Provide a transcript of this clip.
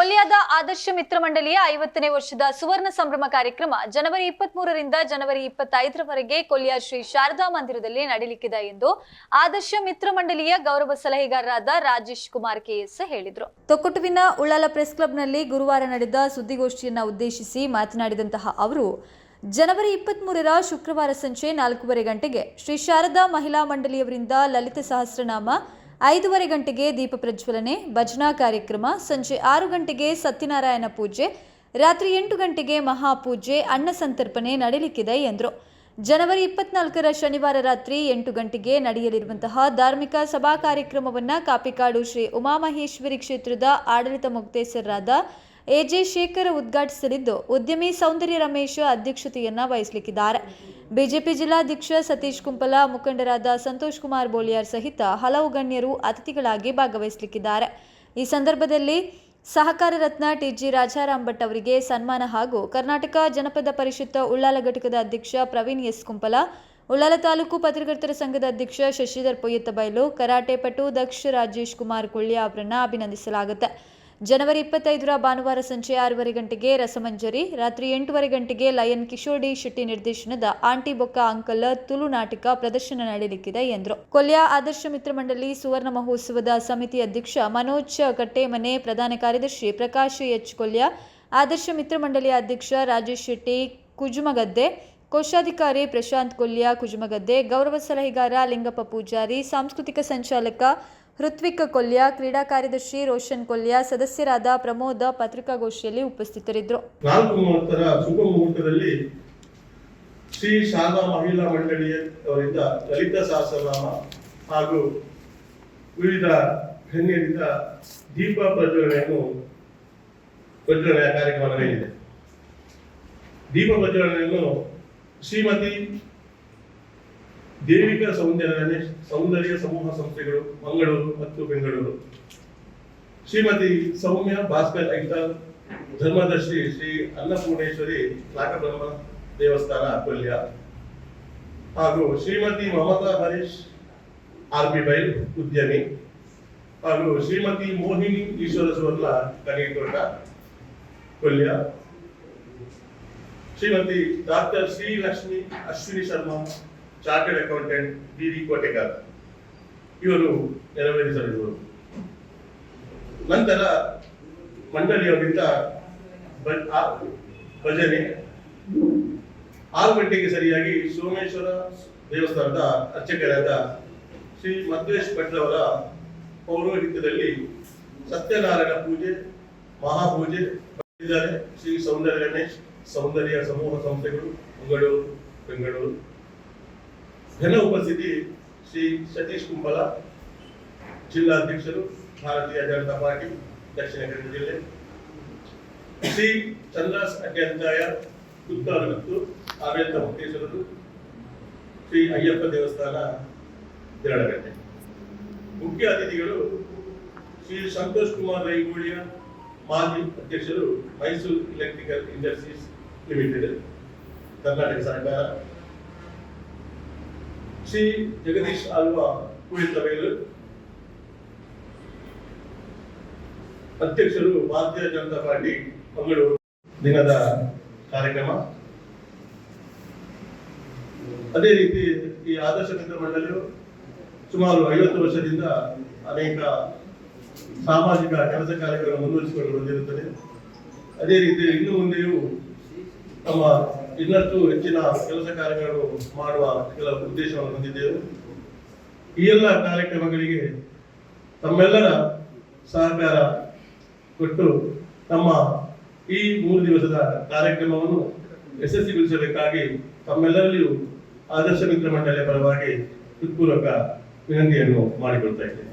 ಕೊಲ್ಯಾದ ಆದರ್ಶ ಮಿತ್ರ ಮಂಡಳಿಯ 50ನೇ ವರ್ಷದ ಸುವರ್ಣ ಸಂಭ್ರಮ ಕಾರ್ಯಕ್ರಮ ಜನವರಿ 23ರಿಂದ ಜನವರಿ 25ರವರೆಗೆ ಕೊಲ್ಯ ಶ್ರೀ ಶಾರದಾ ಮಂದಿರದಲ್ಲಿ ನಡೆಯಲಿಕ್ಕಿದೆ ಎಂದು ಆದರ್ಶ ಮಿತ್ರ ಮಂಡಳಿಯ ಗೌರವ ಸಲಹೆಗಾರರಾದ ರಾಜೇಶ್ ಕುಮಾರ್ ಕೆಎಸ್ ಹೇಳಿದರು. ತೊಕ್ಕೊಟ್ಟುವಿನ ಉಳ್ಳಾಲ ಪ್ರೆಸ್ ಕ್ಲಬ್ನಲ್ಲಿ ಗುರುವಾರ ನಡೆದ ಸುದ್ದಿಗೋಷ್ಠಿಯನ್ನು ಉದ್ದೇಶಿಸಿ ಮಾತನಾಡಿದಂತಹ ಅವರು, ಜನವರಿ 23ರ ಶುಕ್ರವಾರ ಸಂಜೆ 4:30 ಗಂಟೆಗೆ ಶ್ರೀ ಶಾರದಾ ಮಹಿಳಾ ಮಂಡಳಿಯವರಿಂದ ಲಲಿತ ಸಹಸ್ರನಾಮ, 5:30 ಗಂಟೆಗೆ ದೀಪ ಪ್ರಜ್ವಲನೆ, ಭಜನಾ ಕಾರ್ಯಕ್ರಮ, ಸಂಜೆ 6 ಗಂಟೆಗೆ ಸತ್ಯನಾರಾಯಣ ಪೂಜೆ, ರಾತ್ರಿ 8 ಗಂಟೆಗೆ ಮಹಾಪೂಜೆ, ಅನ್ನ ಸಂತರ್ಪಣೆ ನಡೆಯಲಿಕ್ಕಿದೆ ಎಂದರು. ಜನವರಿ 24ರ ಶನಿವಾರ ರಾತ್ರಿ 8 ಗಂಟೆಗೆ ನಡೆಯಲಿರುವಂತಹ ಧಾರ್ಮಿಕ ಸಭಾ ಕಾರ್ಯಕ್ರಮವನ್ನು ಕಾಪಿಕಾಡು ಶ್ರೀ ಉಮಾಮಹೇಶ್ವರಿ ಕ್ಷೇತ್ರದ ಆಡಳಿತ ಮುಕ್ತೇಸರರಾದ ಎಜೆ ಶೇಖರ್ ಉದ್ಘಾಟಿಸಲಿದ್ದು, ಉದ್ಯಮಿ ಸೌಂದರ್ಯ ರಮೇಶ್ ಅಧ್ಯಕ್ಷತೆಯನ್ನು ವಹಿಸಲಿಕ್ಕಿದ್ದಾರೆ. ಬಿಜೆಪಿ ಜಿಲ್ಲಾಧ್ಯಕ್ಷ ಸತೀಶ್ ಕುಂಪಲ, ಮುಖಂಡರಾದ ಸಂತೋಷ್ ಕುಮಾರ್ ಬೋಳಿಯಾರ್ ಸಹಿತ ಹಲವು ಗಣ್ಯರು ಅತಿಥಿಗಳಾಗಿ ಭಾಗವಹಿಸಲಿಕ್ಕಿದ್ದಾರೆ. ಈ ಸಂದರ್ಭದಲ್ಲಿ ಸಹಕಾರ ರತ್ನ ಟಿಜಿ ರಾಜಾರಾಮ್ ಭಟ್ ಅವರಿಗೆ ಸನ್ಮಾನ ಹಾಗೂ ಕರ್ನಾಟಕ ಜನಪದ ಪರಿಷತ್ ಉಳ್ಳಾಲ ಘಟಕದ ಅಧ್ಯಕ್ಷ ಪ್ರವೀಣ್ ಎಸ್ ಕುಂಪಲ, ಉಳ್ಳಾಲ ತಾಲೂಕು ಪತ್ರಕರ್ತರ ಸಂಘದ ಅಧ್ಯಕ್ಷ ಶಶಿಧರ್ ಪೊಯ್ಯತ್ತಬೈಲು, ಕರಾಟೆ ಪಟು ದಕ್ಷ ರಾಜೇಶ್ ಕುಮಾರ್ ಕುಳ್ಯ ಅವರನ್ನು ಅಭಿನಂದಿಸಲಾಗುತ್ತೆ. ಜನವರಿ 25ರ ಭಾನುವಾರ ಸಂಜೆ 6:30 ಗಂಟೆಗೆ ರಸಮಂಜರಿ, ರಾತ್ರಿ 8:30 ಗಂಟೆಗೆ ಲಯನ್ ಕಿಶೋರ್ ಡಿ ಶೆಟ್ಟಿ ನಿರ್ದೇಶನದ ಆಂಟಿ ಬೊಕ್ಕ ಅಂಕಲ್ ತುಳು ನಾಟಕ ಪ್ರದರ್ಶನ ನಡೆಯಲಿಕ್ಕಿದೆ ಎಂದರು. ಕೊಲ್ಯ ಆದರ್ಶ ಮಿತ್ರ ಮಂಡಳಿ ಸುವರ್ಣ ಮಹೋತ್ಸವದ ಸಮಿತಿ ಅಧ್ಯಕ್ಷ ಮನೋಜ್ ಕಟ್ಟೇಮನೆ, ಪ್ರಧಾನ ಕಾರ್ಯದರ್ಶಿ ಪ್ರಕಾಶ್ ಎಚ್ ಕೊಲ್ಯ, ಆದರ್ಶ ಮಿತ್ರ ಮಂಡಳಿಯ ಅಧ್ಯಕ್ಷ ರಾಜೇಶ್ ಶೆಟ್ಟಿ ಕುಜುಮಗದ್ದೆ, ಕೋಶಾಧಿಕಾರಿ ಪ್ರಶಾಂತ್ ಕೊಲ್ಯ ಕುಜುಮಗದ್ದೆ, ಗೌರವ ಸಲಹೆಗಾರ ಲಿಂಗಪ್ಪ ಪೂಜಾರಿ, ಸಾಂಸ್ಕೃತಿಕ ಸಂಚಾಲಕ ಹೃತ್ವಿಕ್ ಕೊಲ್ಯ, ಕ್ರೀಡಾ ಕಾರ್ಯದರ್ಶಿ ರೋಷನ್ ಕೊಲ್ಯ, ಸದಸ್ಯರಾದ ಪ್ರಮೋದ ಪತ್ರಿಕಾಗೋಷ್ಠಿಯಲ್ಲಿ ಉಪಸ್ಥಿತರಿದ್ದರು. 4:30ರ ಶುಭ ಮುಹೂರ್ತದಲ್ಲಿ ಶ್ರೀ ಶಾರದಾ ಮಹಿಳಾ ಮಂಡಳಿಯವರಿಂದ ಲಲಿತ ಸಹಸ್ರನಾಮ ಹಾಗೂ ವಿವಿಧ ಗಣ್ಯರಿಂದ ದೀಪ ಪ್ರಜ್ವಲನೆಯ ಕಾರ್ಯಕ್ರಮ ನಡೆಯಲಿದೆ. ದೀಪ ಪ್ರಜ್ವಲನೆಯನ್ನು ಶ್ರೀಮತಿ ದೇವಿಕಾ ಸೌಂದರ್ಯ ಸಮೂಹ ಸಂಸ್ಥೆಗಳು ಮಂಗಳೂರು ಮತ್ತು ಬೆಂಗಳೂರು, ಶ್ರೀಮತಿ ಸೌಮ್ಯ ಭಾಸ್ಕರ್ ಐತಾಳ್, ಧರ್ಮದರ್ಶಿ ಶ್ರೀ ಅನ್ನಪೂರ್ಣೇಶ್ವರಿ ನಾಗಬ್ರಹ್ಮ ದೇವಸ್ಥಾನ ಕೊಲ್ಯ ಹಾಗೂ ಶ್ರೀಮತಿ ಮಮತಾ ಹರೀಶ್ ಆರ್ಬಿ ಬೈಲ್ ಉದ್ಯಮಿ ಹಾಗೂ Shrimati Mohini Ishwara Suvarna Kanithota Kolya, Shrimati doctor Shrilakshmi Ashwini Sharma chartered accountant D Kotegar ಇವರು ನೆರವೇರಿಸಲಿರುವರು. ನಂತರ ಮಂಡಳಿಯವರಿಂದ ಭಜನೆ 6 ಗಂಟೆಗೆ ಸರಿಯಾಗಿ ಸೋಮೇಶ್ವರ ದೇವಸ್ಥಾನದ ಅರ್ಚಕರಾದ ಶ್ರೀ ಮಧ್ವೇಶ್ ಭಟ್ರವರ ಪೌರೋಹಿತ್ಯದಲ್ಲಿ ಸತ್ಯನಾರಾಯಣ ಪೂಜೆ, ಮಹಾಪೂಜೆ ಮಾಡಿದ್ದಾರೆ. ಶ್ರೀ ಸೌಂದರ್ಯ ಗಣೇಶ್ ಸೌಂದರ್ಯ ಸಮೂಹ ಸಂಸ್ಥೆಗಳು ಮಂಗಳೂರು ಬೆಂಗಳೂರು. ಘನ ಉಪಸ್ಥಿತಿ ಶ್ರೀ ಸತೀಶ್ ಕುಂಪಲ, ಜಿಲ್ಲಾಧ್ಯಕ್ಷರು ಭಾರತೀಯ ಜನತಾ ಪಾರ್ಟಿ ದಕ್ಷಿಣ ಕನ್ನಡ ಜಿಲ್ಲೆ, ಶ್ರೀ ಚಂದ್ರಾಸ್ ಅಡ್ಡಂತಾಯ ಪುತ್ತೂರು ಮತ್ತು ಆಡಳಿತ ಮುಕ್ತೇಶ್ವರರು, ಶ್ರೀ ಅಯ್ಯಪ್ಪ ದೇವಸ್ಥಾನ ದೇರಳಗಟ್ಟೆ. ಮುಖ್ಯ ಅತಿಥಿಗಳು ಶ್ರೀ ಸಂತೋಷ್ ಕುಮಾರ್ ರೈಗೋಳಿಯ, ಮಾಜಿ ಅಧ್ಯಕ್ಷರು Mysuru electrical industries limited Karnataka ಸರ್ಕಾರ, ಶ್ರೀ ಜಗದೀಶ್ ಆಲ್ವಾ ಕುಳಿತವೇಲು, ಅಧ್ಯಕ್ಷರು ಭಾರತೀಯ ಜನತಾ ಪಾರ್ಟಿ ಮಂಗಳೂರು. ದಿನದ ಕಾರ್ಯಕ್ರಮ ಅದೇ ರೀತಿ ಈ ಆದರ್ಶ ಮಿತ್ರ ಮಂಡಳಿಯು ಸುಮಾರು 50 ವರ್ಷದಿಂದ ಅನೇಕ ಸಾಮಾಜಿಕ ಕೆಲಸ ಕಾರ್ಯಗಳನ್ನು ಮುಂದುವರಿಸಿಕೊಂಡು ಬಂದಿರುತ್ತದೆ. ಅದೇ ರೀತಿ ಇನ್ನು ಮುಂದೆಯೂ ನಮ್ಮ ಇನ್ನಷ್ಟು ಹೆಚ್ಚಿನ ಕೆಲಸ ಕಾರ್ಯಗಳನ್ನು ಮಾಡುವ ಕೆಲವು ಉದ್ದೇಶವನ್ನು ಹೊಂದಿದ್ದೇವೆ. ಈ ಎಲ್ಲ ಕಾರ್ಯಕ್ರಮಗಳಿಗೆ ತಮ್ಮೆಲ್ಲರ ಸಹಕಾರ ಕೊಟ್ಟು ನಮ್ಮ ಈ 3 ದಿವಸದ ಕಾರ್ಯಕ್ರಮವನ್ನು ಯಶಸ್ವಿಗೊಳಿಸಬೇಕಾಗಿ ತಮ್ಮೆಲ್ಲರಲ್ಲಿಯೂ ಆದರ್ಶ ಮಿತ್ರ ಮಂಡಳಿಯ ಪರವಾಗಿ ಹೃತ್ಪೂರ್ವಕ ವಿನಂತಿಯನ್ನು ಮಾಡಿಕೊಳ್ತಾ ಇದ್ದೇನೆ.